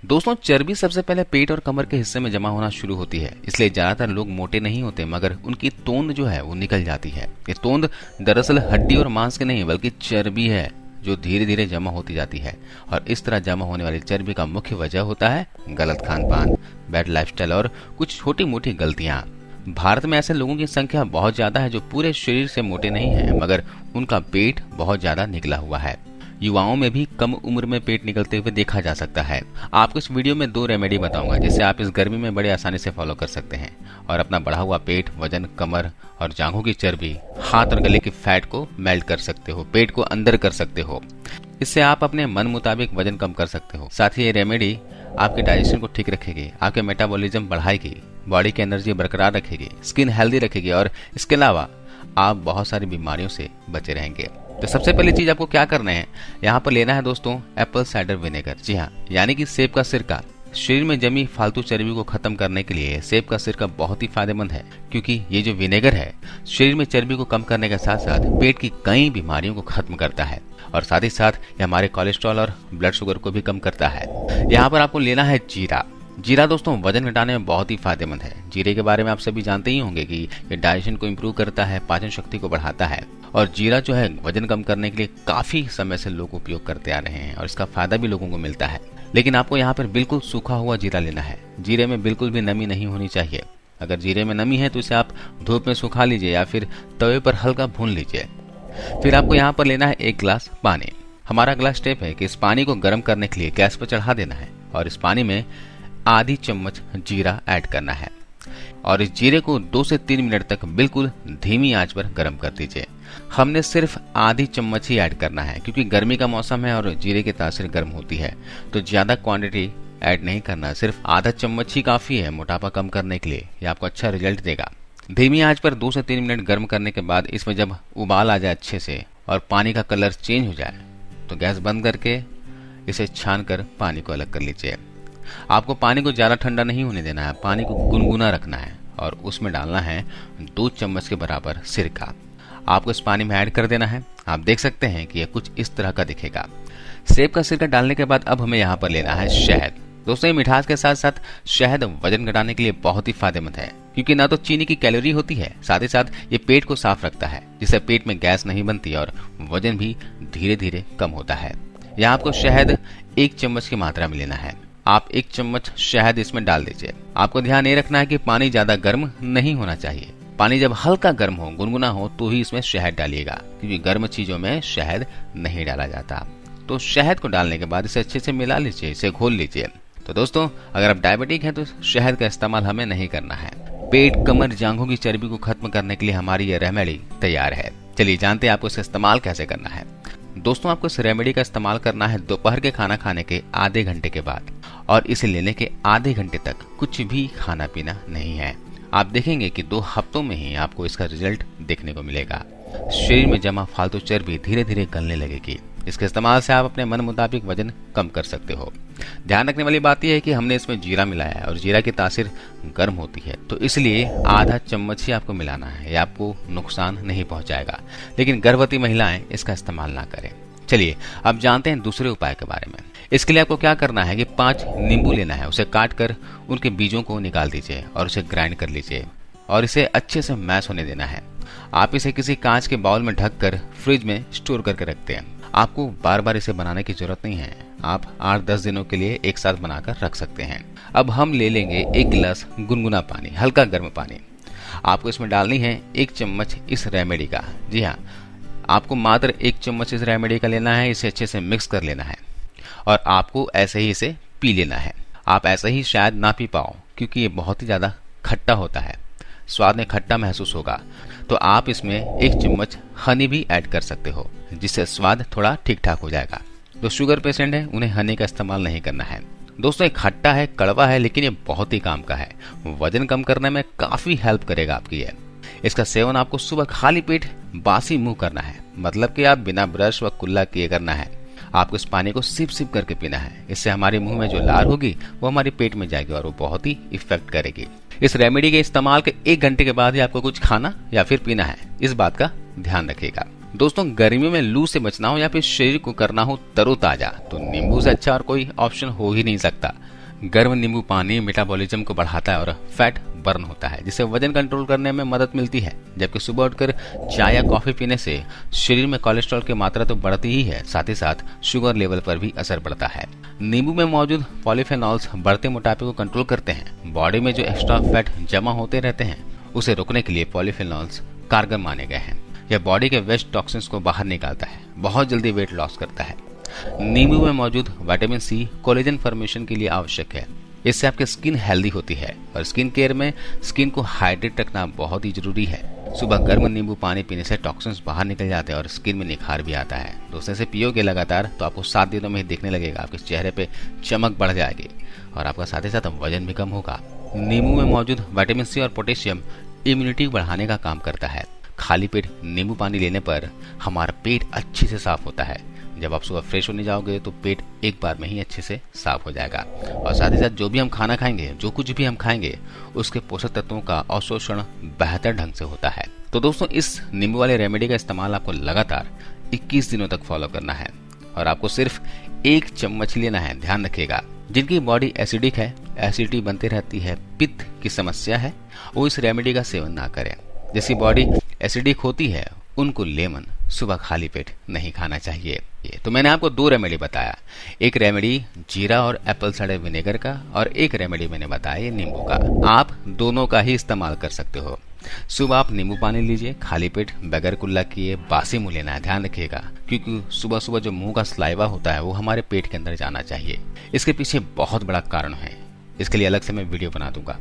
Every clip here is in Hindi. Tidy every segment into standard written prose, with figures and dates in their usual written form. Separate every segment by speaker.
Speaker 1: दोस्तों, चर्बी सबसे पहले पेट और कमर के हिस्से में जमा होना शुरू होती है, इसलिए ज्यादातर लोग मोटे नहीं होते, मगर उनकी तोंद जो है वो निकल जाती है। ये तोंद दरअसल हड्डी और मांस की नहीं बल्कि चर्बी है, जो धीरे धीरे जमा होती जाती है। और इस तरह जमा होने वाली चर्बी का मुख्य वजह होता है गलत खान पान, बैड लाइफस्टाइल और कुछ छोटी मोटी गलतियां। भारत में ऐसे लोगों की संख्या बहुत ज्यादा है जो पूरे शरीर से मोटे नहीं है, मगर उनका पेट बहुत ज्यादा निकला हुआ है। युवाओं में भी कम उम्र में पेट निकलते हुए देखा जा सकता है। आपको इस वीडियो में 2 रेमेडी बताऊंगा जिससे आप इस गर्मी में बड़े आसानी से फॉलो कर सकते हैं और अपना बढ़ा हुआ पेट, वजन, कमर और जांघों की चर्बी, हाथ और गले की फैट को मेल्ट कर सकते हो, पेट को अंदर कर सकते हो। इससे आप अपने मन मुताबिक वजन कम कर सकते हो। साथ ही ये रेमेडी आपके डाइजेशन को ठीक रखेगी, आपके मेटाबॉलिज्म बढ़ाएगी, बॉडी की एनर्जी बरकरार रखेगी, स्किन हेल्दी रखेगी और इसके अलावा आप बहुत सारी बीमारियों से बचे रहेंगे। तो सबसे पहली चीज आपको क्या करना है, यहाँ पर लेना है दोस्तों एप्पल साइडर विनेगर। जी हाँ, यानी कि सेब का सिरका। शरीर में जमी फालतू चर्बी को खत्म करने के लिए सेब का सिरका बहुत ही फायदेमंद है, क्योंकि ये जो विनेगर है शरीर में चर्बी को कम करने के साथ साथ पेट की कई बीमारियों को खत्म करता है और साथ ही साथ ये हमारे कोलेस्ट्रॉल और ब्लड शुगर को भी कम करता है। यहाँ पर आपको लेना है जीरा। जीरा दोस्तों वजन घटाने में बहुत ही फायदेमंद है। जीरे के बारे में आप सभी जानते ही होंगे कि ये डाइजेशन को इम्प्रूव करता है, पाचन शक्ति को बढ़ाता है और जीरा जो है वजन कम करने के लिए काफी समय से लोग उपयोग करते आ रहे हैं और इसका फायदा भी लोगों को मिलता है। लेकिन आपको यहाँ पर बिल्कुल सूखा हुआ जीरा लेना है। जीरे में बिल्कुल भी नमी नहीं होनी चाहिए। अगर जीरे में नमी है तो इसे आप धूप में सुखा लीजिए या फिर तवे पर हल्का भून लीजिए। फिर आपको यहाँ पर लेना है 1 गिलास पानी। हमारा अगला स्टेप है कि इस पानी को गर्म करने के लिए गैस पर चढ़ा देना है और इस पानी में आधी चम्मच जीरा ऐड करना है और इस जीरे को 2 से 3 मिनट तक बिल्कुल धीमी आंच पर गर्म कर दीजिए। हमने सिर्फ आधी चम्मच ही ऐड करना है, क्योंकि गर्मी का मौसम है और जीरे की तासीर गर्म होती है, तो ज्यादा क्वांटिटी ऐड नहीं करना, सिर्फ आधा चम्मच ही काफी है मोटापा कम करने के लिए। ये आपको अच्छा रिजल्ट देगा। धीमी आंच पर 2 से 3 मिनट गर्म करने के बाद इसमें जब उबाल आ जाए अच्छे से और पानी का कलर चेंज हो जाए तो गैस बंद करके इसे छान कर पानी को अलग कर लीजिए। आपको पानी को ज्यादा ठंडा नहीं होने देना है, पानी को गुनगुना रखना है और उसमें डालना है 2 चम्मच के बराबर सिरका। आपको इस पानी में ऐड कर देना है। आप देख सकते हैं कि यह कुछ इस तरह का दिखेगा। सेब का सिरका डालने के बाद अब हमें यहाँ पर लेना है शहद। दोस्तों, ये मिठास के साथ साथ शहद वजन घटाने के लिए बहुत ही फायदेमंद है, क्योंकि ना तो चीनी की कैलोरी होती है, साथ ही साथ ये पेट को साफ रखता है, जिससे पेट में गैस नहीं बनती और वजन भी धीरे धीरे कम होता है। यहाँ आपको शहद 1 चम्मच की मात्रा में लेना है। आप 1 चम्मच शहद इसमें डाल दीजिए। आपको ध्यान ये रखना है कि पानी ज्यादा गर्म नहीं होना चाहिए। पानी जब हल्का गर्म हो, गुनगुना हो, तो ही इसमें शहद डालिएगा, क्योंकि गर्म चीजों में शहद नहीं डाला जाता। तो शहद को डालने के बाद इसे अच्छे से मिला लीजिए, इसे घोल लीजिए। तो दोस्तों, अगर आप डायबिटिक हैं तो शहद का इस्तेमाल हमें नहीं करना है। पेट, कमर, जांघों की चर्बी को खत्म करने के लिए हमारी ये रेमेडी तैयार है। चलिए जानते हैं आपको इसे इस्तेमाल कैसे करना है। दोस्तों, आपको इस रेमेडी का इस्तेमाल करना है दोपहर के खाना खाने के आधे घंटे के बाद और इसे लेने के आधे घंटे तक कुछ भी खाना पीना नहीं है। आप देखेंगे कि 2 हफ्तों में ही आपको इसका रिजल्ट देखने को मिलेगा। शरीर में जमा फालतू चर्बी धीरे धीरे गलने लगेगी। इसके इस्तेमाल से आप अपने मन मुताबिक वजन कम कर सकते हो। ध्यान रखने वाली बात यह है कि हमने इसमें जीरा मिलाया है और जीरा की तासीर गर्म होती है, तो इसलिए आधा चम्मच ही आपको मिलाना है। यह आपको नुकसान नहीं पहुंचाएगा, लेकिन गर्भवती महिलाएं इसका इस्तेमाल ना करें। चलिए अब जानते हैं दूसरे उपाय के बारे में। इसके लिए आपको क्या करना है कि 5 नींबू लेना है, उसे काट कर उनके बीजों को निकाल दीजिए और उसे ग्राइंड कर लीजिए और इसे अच्छे से मैश होने देना है। आप इसे किसी कांच के बाउल में ढक कर फ्रिज में स्टोर करके रखते हैं। आपको बार बार इसे बनाने की जरूरत नहीं है, आप 8-10 दिनों के लिए एक साथ बनाकर रख सकते हैं। अब हम ले लेंगे 1 गिलास गुनगुना पानी, हल्का गर्म पानी। आपको इसमें डालनी है 1 चम्मच इस रेमेडी का। जी हाँ, आपको मात्र 1 चम्मच इस रेमेडी का लेना है। इसे अच्छे से मिक्स कर लेना है और आपको ऐसे ही इसे पी लेना है। आप ऐसे ही शायद ना पी पाओ, क्योंकि ये बहुत ही ज्यादा खट्टा होता है, स्वाद में खट्टा महसूस होगा। तो आप इसमें 1 चम्मच हनी भी ऐड कर सकते हो, जिससे स्वाद थोड़ा ठीक ठाक हो जाएगा। जो शुगर पेशेंट है उन्हें हनी का इस्तेमाल नहीं करना है। दोस्तों, ये खट्टा है, कड़वा है, लेकिन ये बहुत ही काम का है। वजन कम करने में काफी हेल्प करेगा आपकी ये। इसका सेवन आपको सुबह खाली पेट बासी मुंह करना है, मतलब कि आप बिना ब्रश व कुल्ला किए करना है। आपको इस पानी को सिप सिप करके पीना है। इससे हमारे मुंह में जो लार होगी वो हमारे पेट में जाएगी और वो बहुत ही इफेक्ट करेगी। इस रेमेडी के इस्तेमाल के 1 घंटे के बाद ही आपको कुछ खाना या फिर पीना है, इस बात का ध्यान रखिएगा। दोस्तों गर्मियों में लू से बचना हो या फिर शरीर को करना हो तरोताजा, तो नींबू से अच्छा और कोई ऑप्शन हो ही नहीं सकता। गर्म नींबू पानी मेटाबॉलिज्म को बढ़ाता है और फैट बर्न होता है, जिससे वजन कंट्रोल करने में मदद मिलती है। जबकि सुबह उठकर चाय या कॉफी पीने से शरीर में कोलेस्ट्रॉल की मात्रा तो बढ़ती ही है, साथ ही साथ शुगर लेवल पर भी असर पड़ता है। नींबू में मौजूद पॉलीफेनॉल्स बढ़ते मोटापे को कंट्रोल करते हैं। बॉडी में जो एक्स्ट्रा फैट जमा होते रहते हैं उसे रोकने के लिए पॉलीफेनॉल्स कारगर माने गए हैं। यह बॉडी के वेस्ट टॉक्सिन्स को बाहर निकालता है, बहुत जल्दी वेट लॉस करता है। नींबू में मौजूद विटामिन सी कोलेजन फॉर्मेशन के लिए आवश्यक है। इससे आपकी स्किन हेल्दी होती है और स्किन केयर में स्किन को हाइड्रेट रखना बहुत ही जरूरी है। सुबह गर्म नींबू पानी पीने से टॉक्सिन्स बाहर निकल जाते हैं और स्किन में निखार भी आता है। दोस्तों इसे पियोगे लगातार तो आपको 7 दिनों में ही देखने लगेगा, आपके चेहरे पे चमक बढ़ जाएगी और आपका साथ ही साथ वजन भी कम होगा। नींबू में मौजूद विटामिन सी और पोटेशियम इम्यूनिटी बढ़ाने का काम करता है। खाली पेट नींबू पानी लेने पर हमारा पेट अच्छे से साफ होता है। जब आप सुबह फ्रेश होने जाओगे तो पेट एक बार में ही अच्छे से साफ हो जाएगा और साथ ही साथ जो भी हम खाना खाएंगे, जो कुछ भी हम खाएंगे, उसके पोषक तत्वों का अवशोषण बेहतर ढंग से होता है। तो दोस्तों इस नींबू वाले रेमेडी का इस्तेमाल आपको लगातार 21 दिनों तक फॉलो करना है और आपको सिर्फ 1 चम्मच लेना है। ध्यान रखिएगा, जिनकी बॉडी एसिडिक है, एसिडिटी बनती रहती है, पित्त की समस्या है, वो इस रेमेडी का सेवन ना करें। जिसकी बॉडी एसिडिक होती है उनको लेमन सुबह खाली पेट नहीं खाना चाहिए। तो मैंने आपको 2 रेमेडी बताया, एक रेमेडी जीरा और एप्पल साइडर विनेगर का और एक रेमेडी मैंने बताया नींबू का। आप दोनों का ही इस्तेमाल कर सकते हो। सुबह आप नींबू पानी लीजिए, खाली पेट बगैर कुल्ला किए बासी मुंह लेना है। ध्यान रखिएगा, क्योंकि सुबह सुबह जो मुंह का सलाइवा होता है वो हमारे पेट के अंदर जाना चाहिए। इसके पीछे बहुत बड़ा कारण है, इसके लिए अलग से मैं वीडियो बना दूंगा।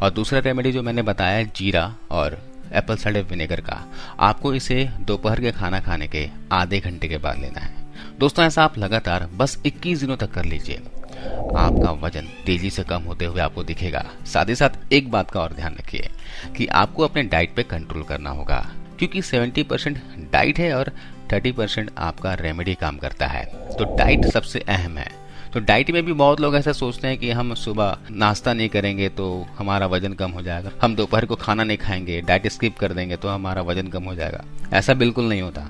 Speaker 1: और दूसरा रेमेडी जो मैंने बताया है जीरा और एप्पल साइडर विनेगर का, आपको इसे दोपहर के खाना खाने के आधे घंटे के बाद लेना है। दोस्तों ऐसा आप लगातार बस 21 दिनों तक कर लीजिए, आपका वजन तेजी से कम होते हुए आपको दिखेगा। साथ ही साथ एक बात का और ध्यान रखिए कि आपको अपने डाइट पे कंट्रोल करना होगा, क्योंकि 70% डाइट है और 30% आपका रेमेडी काम करता है। तो डाइट सबसे अहम है। तो डाइट में भी बहुत लोग ऐसा सोचते हैं कि हम सुबह नाश्ता नहीं करेंगे तो हमारा वजन कम हो जाएगा, हम दोपहर को खाना नहीं खाएंगे, डाइट स्किप कर देंगे तो हमारा वजन कम हो जाएगा। ऐसा बिल्कुल नहीं होता।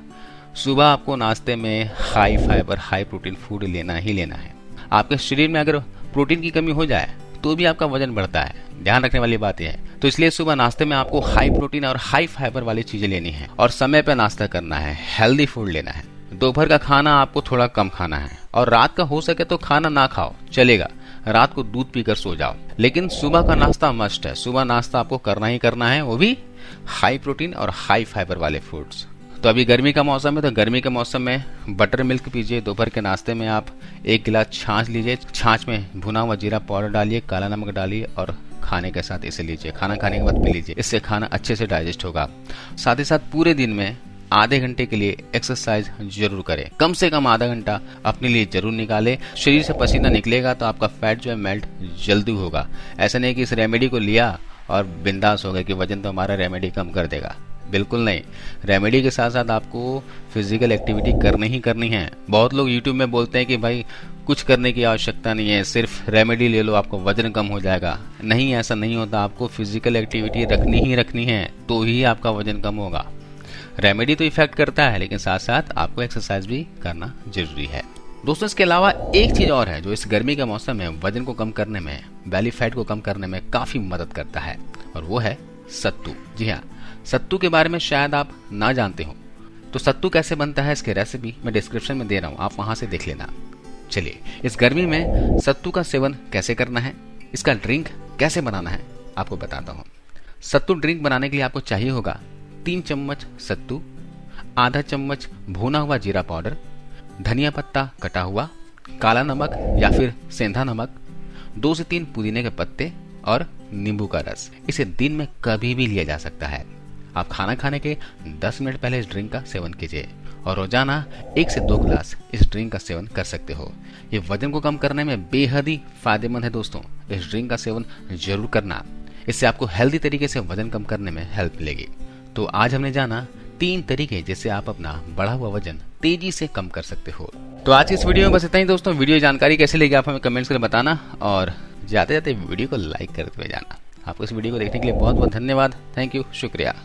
Speaker 1: सुबह आपको नाश्ते में high fibre high protein food लेना ही लेना है। आपके शरीर में अगर प्रोटीन की कमी हो जाए तो भी आपका वजन बढ़ता है, ध्यान रखने वाली बात यह है। तो इसलिए सुबह नाश्ते में आपको हाई प्रोटीन और हाई फाइबर वाली चीजें लेनी है और समय पर नाश्ता करना है, हेल्दी फूड लेना है। दोपहर का खाना आपको थोड़ा कम खाना है और रात का हो सके तो खाना ना खाओ, चलेगा, रात को दूध पीकर सो जाओ। लेकिन सुबह का नाश्ता मस्ट है, सुबह नाश्ता आपको करना ही करना है, वो भी हाई प्रोटीन और हाई फाइबर वाले फूड्स। तो अभी गर्मी का मौसम है, तो गर्मी के मौसम में बटर मिल्क पीजिए। दोपहर के नाश्ते में आप 1 गिलास छाछ लीजिए, छाछ में भुना हुआ जीरा पाउडर डालिए, काला नमक डालिए और खाने के साथ इसे लीजिए। खाना खाने के बाद पी लीजिए, इससे खाना अच्छे से डाइजेस्ट होगा। साथ ही साथ पूरे दिन में आधे घंटे के लिए एक्सरसाइज जरूर करें, कम से कम आधा घंटा अपने लिए जरूर निकालें। शरीर से पसीना निकलेगा तो आपका फैट जो है मेल्ट जल्दी होगा। ऐसा नहीं कि इस रेमेडी को लिया और बिंदास हो गए कि वजन तो हमारा रेमेडी कम कर देगा, बिल्कुल नहीं। रेमेडी के साथ साथ आपको फिजिकल एक्टिविटी करनी है। बहुत लोग यूट्यूब में बोलते हैं कि भाई कुछ करने की आवश्यकता नहीं है, सिर्फ रेमेडी ले लो आपको वजन कम हो जाएगा। नहीं, ऐसा नहीं होता। आपको फिजिकल एक्टिविटी रखनी है तो ही आपका वजन कम होगा। रेमेडी तो इफेक्ट करता है, लेकिन साथ साथ आपको एक्सरसाइज भी करना जरूरी है। दोस्तों इसके अलावा एक चीज और है जो इस गर्मी के मौसम में वजन को कम करने में, बेली फैट को कम करने में काफी मदद करता है, और वो है सत्तू। जी हाँ, सत्तू के बारे में शायद आप ना जानते हो। तो सत्तू कैसे बनता है इसकी रेसिपी मैं डिस्क्रिप्शन में दे रहा हूँ, आप वहां से देख लेना। चलिए इस गर्मी में सत्तू का सेवन कैसे करना है, इसका ड्रिंक कैसे बनाना है आपको बताता हूँ। सत्तू ड्रिंक बनाने के लिए आपको चाहिए होगा 3 चम्मच सत्तू, आधा चम्मच भुना हुआ जीरा पाउडर, धनिया पत्ता कटा हुआ, काला नमक या फिर सेंधा नमक, 2 से 3 पुदीने के पत्ते और नींबू का रस। इसे दिन में कभी भी लिया जा सकता है। आप खाना खाने के 10 मिनट पहले इस ड्रिंक का सेवन कीजिए और रोजाना 1 से 2 गिलास इस ड्रिंक का सेवन कर सकते हो। ये वजन को कम करने में बेहद ही फायदेमंद है दोस्तों। इस ड्रिंक का सेवन जरूर करना, इससे आपको हेल्दी तरीके से वजन कम करने में हेल्प मिलेगी। तो आज हमने जाना 3 तरीके जिससे आप अपना बढ़ा हुआ वजन तेजी से कम कर सकते हो। तो आज की इस वीडियो में बस इतना ही दोस्तों। वीडियो जानकारी कैसे लगी आप हमें कमेंट्स करके बताना, और जाते जाते वीडियो को लाइक करते हुए जाना। आपको इस वीडियो को देखने के लिए बहुत बहुत धन्यवाद। थैंक यू, शुक्रिया।